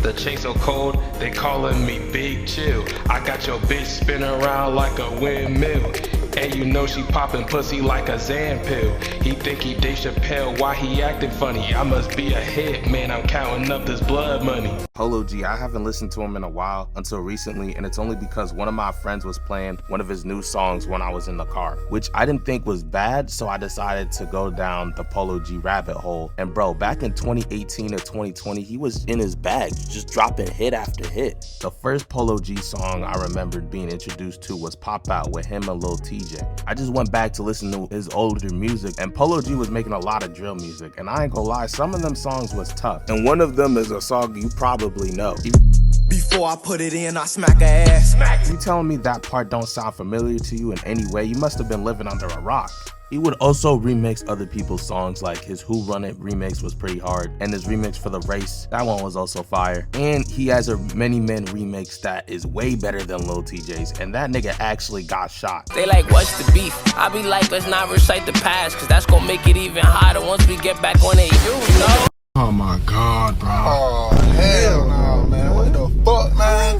The chain so cold, they calling me Big Chill. I got your bitch spinning around like a windmill. And you know she popping pussy like a Xan pill. He think he Dave Chappelle, why he acting funny? I must be a hit, man, I'm counting up this blood money. Polo G, I haven't listened to him in a while until recently, and it's only because one of my friends was playing one of his new songs when I was in the car, which I didn't think was bad, so I decided to go down the Polo G rabbit hole. And bro, back in 2018 or 2020, he was in his bag, just dropping hit after hit. The first Polo G song I remembered being introduced to was Pop Out with him and Lil TJ. I just went back to listen to his older music, and Polo G was making a lot of drill music, and I ain't gonna lie, some of them songs was tough, and one of them is a song you probably know. Before I put it in, I smack her ass. You telling me that part don't sound familiar to you in any way? You must have been living under a rock. He would also remix other people's songs, like his Who Run It remix was pretty hard, and his remix for The Race, that one was also fire. And he has a Many Men remix that is way better than Lil TJ's, and that nigga actually got shot. They like, what's the beef? I be like, let's not recite the past, cause that's gonna make it even hotter once we get back on it, you know? Oh my God, bro. Oh, hell no, man. What the fuck, man?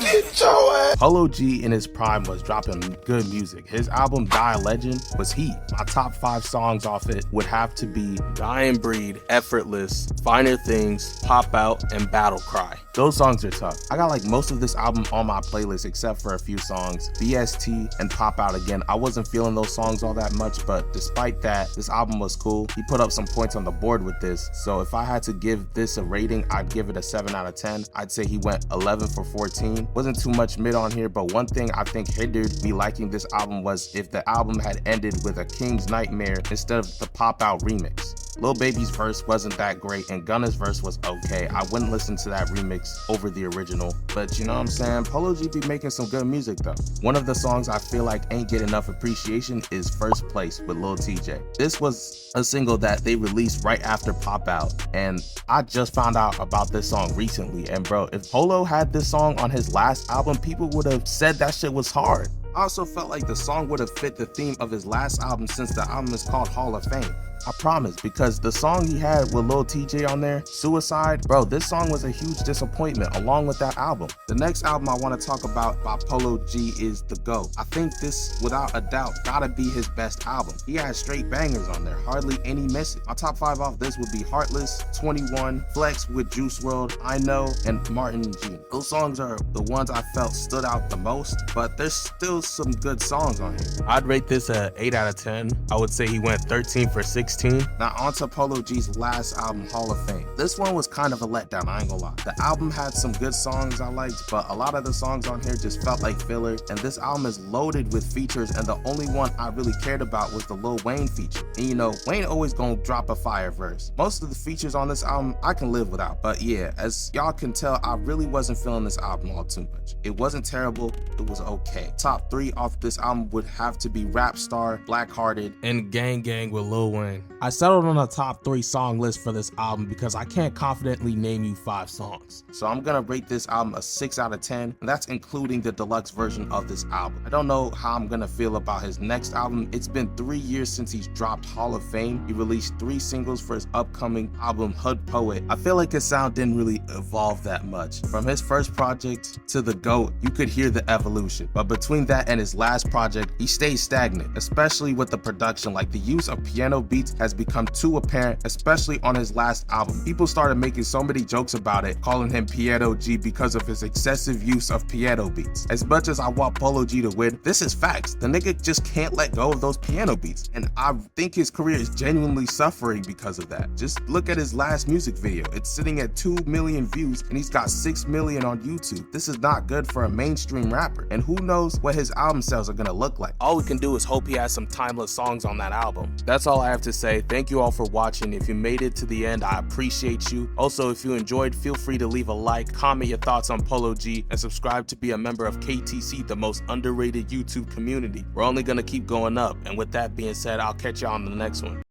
Get your ass. Polo G in his prime was dropping good music. His album Die Legend was heat. My top 5 songs off it would have to be Dying Breed, Effortless, Finer Things, Pop Out, and Battle Cry. Those songs are tough. I got like most of this album on my playlist except for a few songs. BST and Pop Out again. I wasn't feeling those songs all that much, but despite that, this album was cool. He put up some points on the board with this. So if I had to give this a rating, I'd give it a 7 out of 10. I'd say he went 11 for 14. Wasn't too much mid on here, but one thing I think hindered me liking this album was if the album had ended with a King's Nightmare instead of the Pop Out remix. Lil Baby's verse wasn't that great, and Gunna's verse was okay. I wouldn't listen to that remix over the original, but you know what I'm saying? Polo G be making some good music though. One of the songs I feel like ain't get enough appreciation is First Place with Lil TJ. This was a single that they released right after Pop Out, and I just found out about this song recently, and bro, if Polo had this song on his last album, people would have said that shit was hard. I also felt like the song would have fit the theme of his last album since the album is called Hall of Fame. I promise, because the song he had with Lil TJ on there, Suicide, bro, this song was a huge disappointment along with that album. The next album I want to talk about by Polo G is The Go. I think this, without a doubt, gotta be his best album. He had straight bangers on there, hardly any misses. My top 5 off this would be Heartless, 21, Flex with Juice WRLD, I Know, and Martin G. Those songs are the ones I felt stood out the most, but there's still some good songs on here. I'd rate this a 8 out of 10. I would say he went 13 for 16. Now on to Polo G's last album, Hall of Fame. This one was kind of a letdown, I ain't gonna lie. The album had some good songs I liked, but a lot of the songs on here just felt like filler, and this album is loaded with features, and the only one I really cared about was the Lil Wayne feature. And you know, Wayne always gonna drop a fire verse. Most of the features on this album I can live without, but yeah, as y'all can tell, I really wasn't feeling this album all too much. It wasn't terrible, it was okay. Top 3 off this album would have to be Rap Star, Black Hearted, and Gang Gang with Lil Wayne. I settled on a top 3 song list for this album because I can't confidently name you 5 songs. So I'm gonna rate this album a 6 out of 10, and that's including the deluxe version of this album. I don't know how I'm gonna feel about his next album. It's been 3 years since he's dropped Hall of Fame. He released 3 singles for his upcoming album, Hood Poet. I feel like his sound didn't really evolve that much. From his first project to The GOAT, you could hear the evolution. But between that and his last project, he stayed stagnant, especially with the production. Like, the use of piano beats has become too apparent, especially on his last album. People started making so many jokes about it, calling him Piano G because of his excessive use of piano beats. As much as I want Polo G to win, this is facts. The nigga just can't let go of those piano beats, and I think his career is genuinely suffering because of that. Just look at his last music video. It's sitting at 2 million views, and he's got 6 million on YouTube. This is not good for a mainstream rapper, and who knows what his album sales are gonna look like. All we can do is hope he has some timeless songs on that album. That's all I have to say. Thank you all for watching. If you made it to the end, I appreciate you. Also, if you enjoyed, feel free to leave a like, comment your thoughts on Polo G, and subscribe to be a member of KTC, the most underrated YouTube community. We're only gonna keep going up, and with that being said, I'll catch you on the next one.